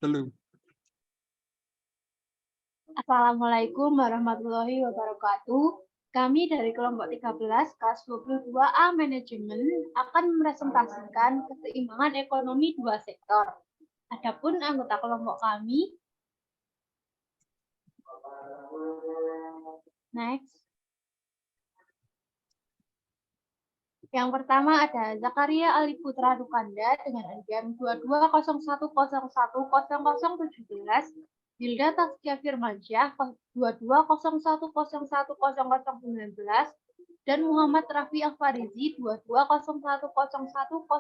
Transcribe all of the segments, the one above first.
Telu. Assalamualaikum warahmatullahi wabarakatuh. Kami dari kelompok 13 kelas 22A Manajemen akan mepresentasikan keseimbangan ekonomi dua sektor. Adapun anggota kelompok kami, next. Yang pertama ada Zakaria Ali Putra Dukanda dengan NPM 2201010017, Hilda Taskia Firmansyah 2201010019, dan Muhammad Rafi Alfarizi 2201010029.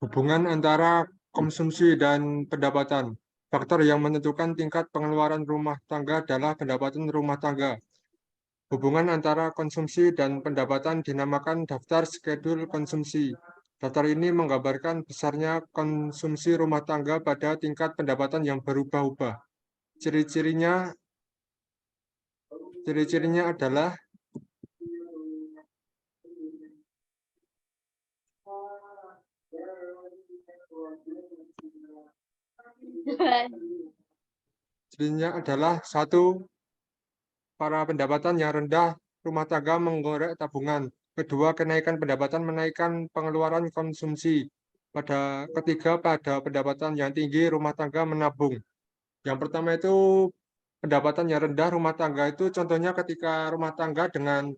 Hubungan antara konsumsi dan pendapatan. Faktor yang menentukan tingkat pengeluaran rumah tangga adalah pendapatan rumah tangga. Hubungan antara konsumsi dan pendapatan dinamakan daftar skedul konsumsi. Daftar ini menggambarkan besarnya konsumsi rumah tangga pada tingkat pendapatan yang berubah-ubah. Ciri-cirinya adalah satu, para pendapatan yang rendah rumah tangga menggorek tabungan. Kedua, kenaikan pendapatan menaikkan pengeluaran konsumsi. Ketiga, pada pendapatan yang tinggi rumah tangga menabung. Yang pertama itu pendapatan yang rendah rumah tangga itu contohnya ketika rumah tangga dengan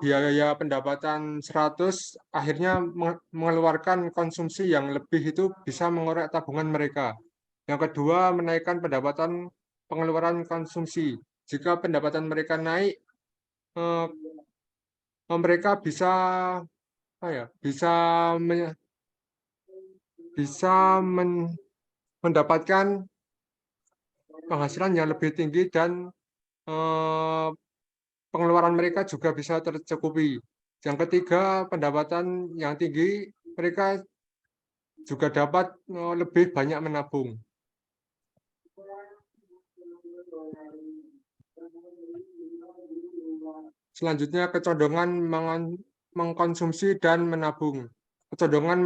biaya pendapatan 100 akhirnya mengeluarkan konsumsi yang lebih itu bisa mengorek tabungan mereka. Yang kedua, menaikkan pendapatan pengeluaran konsumsi. Jika pendapatan mereka naik, mereka bisa mendapatkan penghasilan yang lebih tinggi dan pengeluaran mereka juga bisa tercukupi. Yang ketiga, pendapatan yang tinggi mereka juga dapat lebih banyak menabung. Selanjutnya, kecondongan mengkonsumsi dan menabung. Kecondongan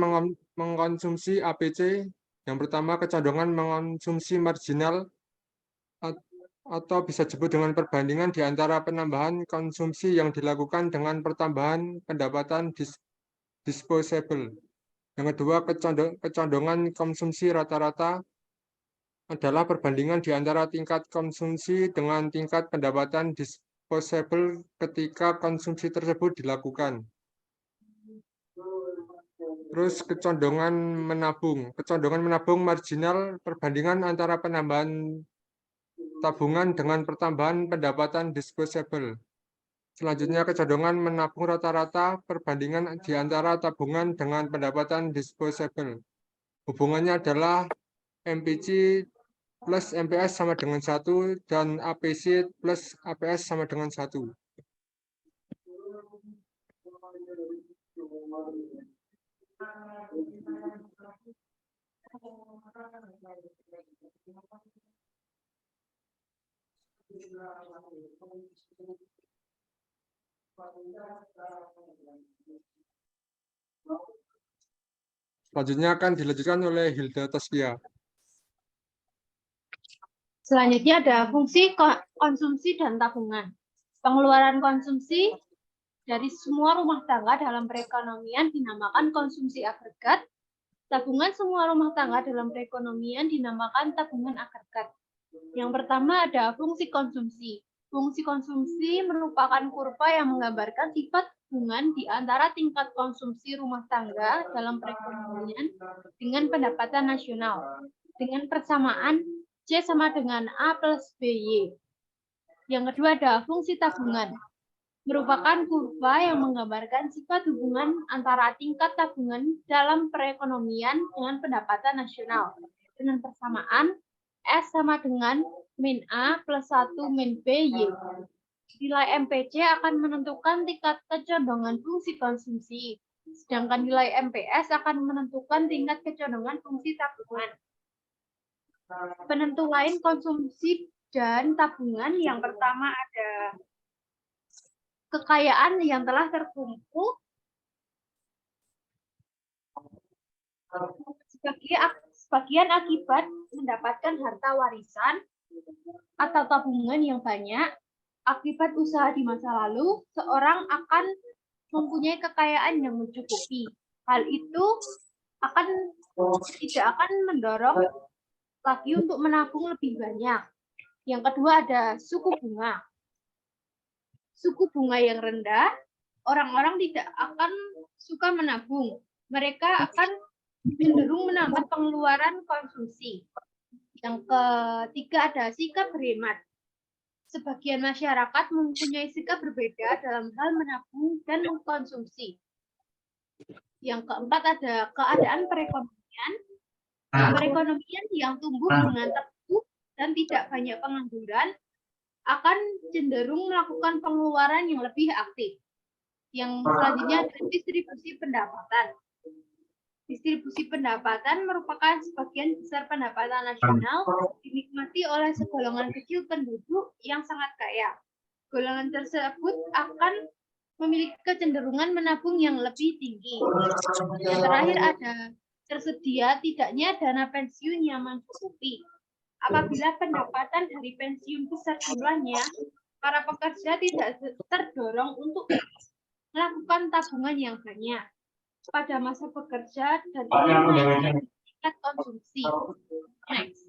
mengkonsumsi APC. Yang pertama, kecondongan mengkonsumsi marginal atau bisa disebut dengan perbandingan di antara penambahan konsumsi yang dilakukan dengan pertambahan pendapatan disposable. Yang kedua, kecondongan konsumsi rata-rata adalah perbandingan di antara tingkat konsumsi dengan tingkat pendapatan disposable ketika konsumsi tersebut dilakukan. Terus kecondongan menabung. Kecondongan menabung marginal perbandingan antara penambahan tabungan dengan pertambahan pendapatan disposable. Selanjutnya, kecondongan menabung rata-rata perbandingan di antara tabungan dengan pendapatan disposable. Hubungannya adalah MPC plus MPS sama dengan 1 dan APC plus APS sama dengan 1. Selanjutnya akan dilanjutkan oleh Hilda Taskia. Selanjutnya ada fungsi konsumsi dan tabungan. Pengeluaran konsumsi dari semua rumah tangga dalam perekonomian dinamakan konsumsi agregat. Tabungan semua rumah tangga dalam perekonomian dinamakan tabungan agregat. Yang pertama ada fungsi konsumsi. Fungsi konsumsi merupakan kurva yang menggambarkan sifat hubungan di antara tingkat konsumsi rumah tangga dalam perekonomian dengan pendapatan nasional. Dengan persamaan C sama dengan A plus BY. Yang kedua ada fungsi tabungan. Merupakan kurva yang menggambarkan sifat hubungan antara tingkat tabungan dalam perekonomian dengan pendapatan nasional. Dengan persamaan S sama dengan min A plus 1 min BY. Nilai MPC akan menentukan tingkat kecondongan fungsi konsumsi, sedangkan nilai MPS akan menentukan tingkat kecondongan fungsi tabungan. Penentu lain konsumsi dan tabungan. Yang pertama ada kekayaan yang telah terkumpul sebagian akibat mendapatkan harta warisan atau tabungan yang banyak. Akibat usaha di masa lalu, seorang akan mempunyai kekayaan yang mencukupi. Hal itu tidak akan mendorong lagi untuk menabung lebih banyak. Yang kedua ada suku bunga. Suku bunga yang rendah, orang-orang tidak akan suka menabung. Mereka akan cenderung menambah pengeluaran konsumsi. Yang ketiga ada sikap berhemat. Sebagian masyarakat mempunyai sikap berbeda dalam hal menabung dan mengkonsumsi. Yang keempat ada keadaan perekonomian. Perekonomian yang tumbuh dengan teguh dan tidak banyak pengangguran akan cenderung melakukan pengeluaran yang lebih aktif. Yang selanjutnya ada distribusi pendapatan. Distribusi pendapatan merupakan sebagian besar pendapatan nasional dinikmati oleh segolongan kecil penduduk yang sangat kaya. Golongan tersebut akan memiliki kecenderungan menabung yang lebih tinggi. Yang terakhir ada tersedia tidaknya dana pensiun yang mencukupi. Apabila pendapatan dari pensiun besar jumlahnya, para pekerja tidak terdorong untuk melakukan tabungan yang banyak pada masa bekerja dan ini menaikkan tingkat konsumsi. Next.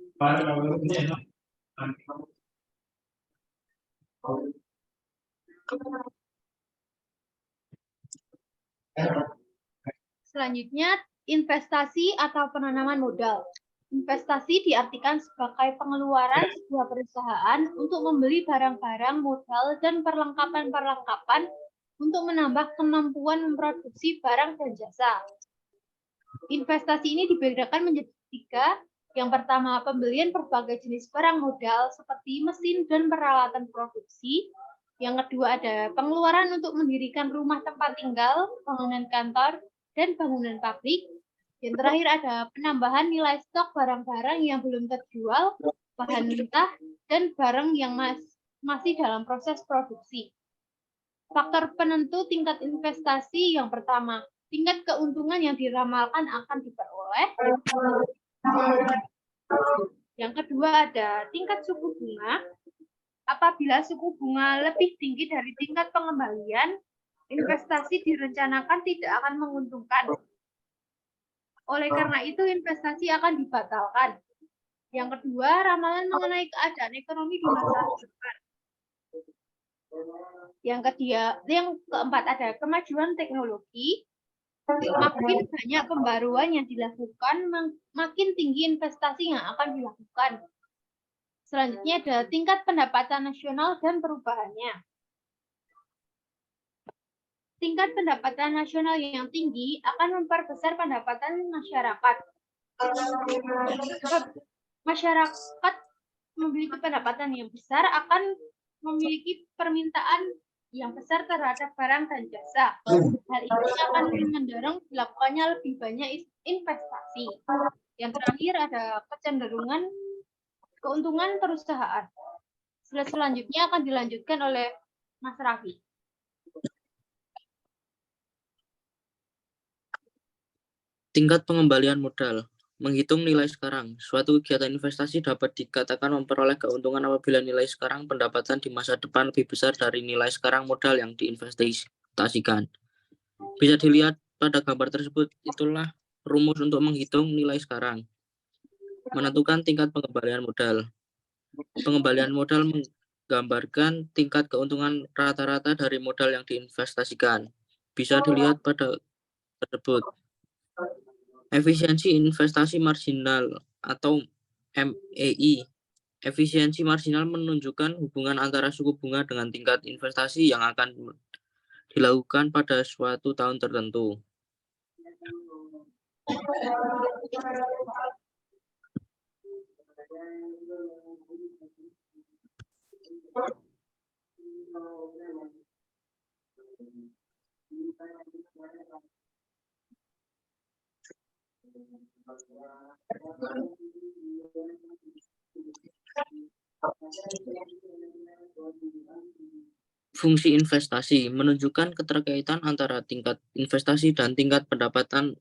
Selanjutnya, investasi atau penanaman modal. Investasi diartikan sebagai pengeluaran sebuah perusahaan untuk membeli barang-barang, modal, dan perlengkapan-perlengkapan untuk menambah kemampuan memproduksi barang dan jasa. Investasi ini dibedakan menjadi 3. Yang pertama, pembelian berbagai jenis barang modal seperti mesin dan peralatan produksi. Yang kedua ada pengeluaran untuk mendirikan rumah tempat tinggal, bangunan kantor, dan bangunan pabrik. Yang terakhir ada penambahan nilai stok barang-barang yang belum terjual, bahan mentah, dan barang yang masih dalam proses produksi. Faktor penentu tingkat investasi yang pertama, tingkat keuntungan yang diramalkan akan diperoleh. Yang kedua ada tingkat suku bunga. Apabila suku bunga lebih tinggi dari tingkat pengembalian, investasi direncanakan tidak akan menguntungkan. Oleh karena itu, investasi akan dibatalkan. Yang kedua, ramalan mengenai keadaan ekonomi di masa depan. Yang keempat ada kemajuan teknologi. Makin banyak pembaruan yang dilakukan, makin tinggi investasi yang akan dilakukan. Selanjutnya ada tingkat pendapatan nasional dan perubahannya. Tingkat pendapatan nasional yang tinggi akan memperbesar pendapatan masyarakat. Masyarakat memiliki pendapatan yang besar akan memiliki permintaan yang besar terhadap barang dan jasa. Hal ini akan mendorong dilakukannya lebih banyak investasi. Yang terakhir ada kecenderungan keuntungan perusahaan. Selanjutnya akan dilanjutkan oleh Mas Raffi. Tingkat pengembalian modal. Menghitung nilai sekarang. Suatu kegiatan investasi dapat dikatakan memperoleh keuntungan apabila nilai sekarang pendapatan di masa depan lebih besar dari nilai sekarang modal yang diinvestasikan. Bisa dilihat pada gambar tersebut, itulah rumus untuk menghitung nilai sekarang. Menentukan tingkat pengembalian modal. Pengembalian modal menggambarkan tingkat keuntungan rata-rata dari modal yang diinvestasikan. Bisa dilihat pada tersebut. Efisiensi investasi marginal atau MEI. Efisiensi marginal menunjukkan hubungan antara suku bunga dengan tingkat investasi yang akan dilakukan pada suatu tahun tertentu. Fungsi investasi menunjukkan keterkaitan antara tingkat investasi dan tingkat pendapatan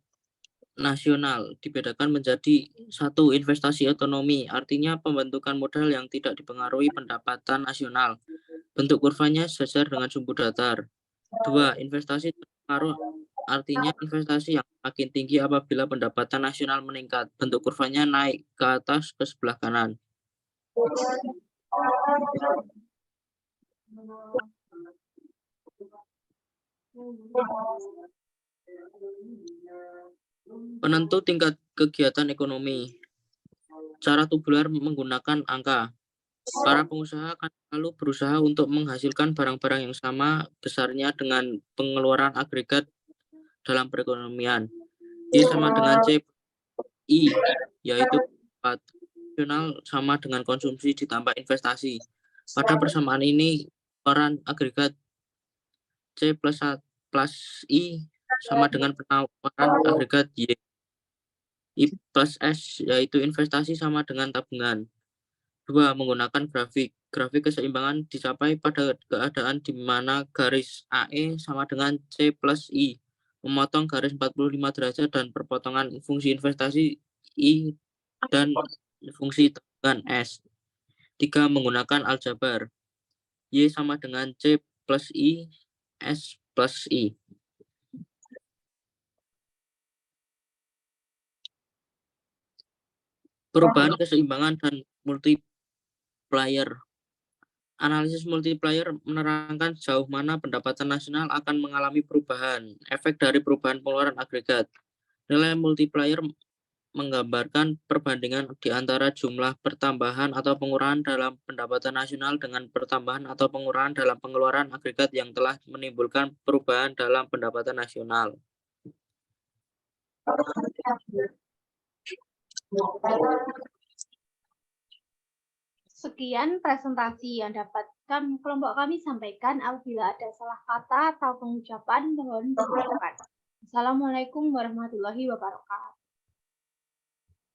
nasional. Dibedakan menjadi satu, investasi ekonomi, artinya pembentukan modal yang tidak dipengaruhi pendapatan nasional. Bentuk kurvanya sejajar dengan sumbu datar. 2. Investasi terpengaruh, artinya investasi yang makin tinggi apabila pendapatan nasional meningkat. Bentuk kurvanya naik ke atas ke sebelah kanan. Penentu tingkat kegiatan ekonomi. Cara tubular menggunakan angka. Para pengusaha akan selalu berusaha untuk menghasilkan barang-barang yang sama besarnya dengan pengeluaran agregat dalam perekonomian. Y sama dengan C I, yaitu nasional sama dengan konsumsi ditambah investasi. Pada persamaan ini, pengeluaran agregat C plus I sama dengan pengeluaran agregat Y. I plus S, yaitu investasi sama dengan tabungan. 2. Menggunakan grafik. Grafik keseimbangan dicapai pada keadaan di mana garis AE sama dengan C plus I, memotong garis 45 derajat dan perpotongan fungsi investasi I dan fungsi tabungan S. 3. Menggunakan aljabar. Y sama dengan C plus I, S plus I. Perubahan keseimbangan dan multiplier. Analisis multiplier menerangkan sejauh mana pendapatan nasional akan mengalami perubahan, efek dari perubahan pengeluaran agregat. Nilai multiplier menggambarkan perbandingan di antara jumlah pertambahan atau pengurangan dalam pendapatan nasional dengan pertambahan atau pengurangan dalam pengeluaran agregat yang telah menimbulkan perubahan dalam pendapatan nasional. Sekian presentasi yang dapat kelompok kami sampaikan. Apabila ada salah kata atau pengucapan, mohon dimaafkan. Assalamualaikum warahmatullahi wabarakatuh.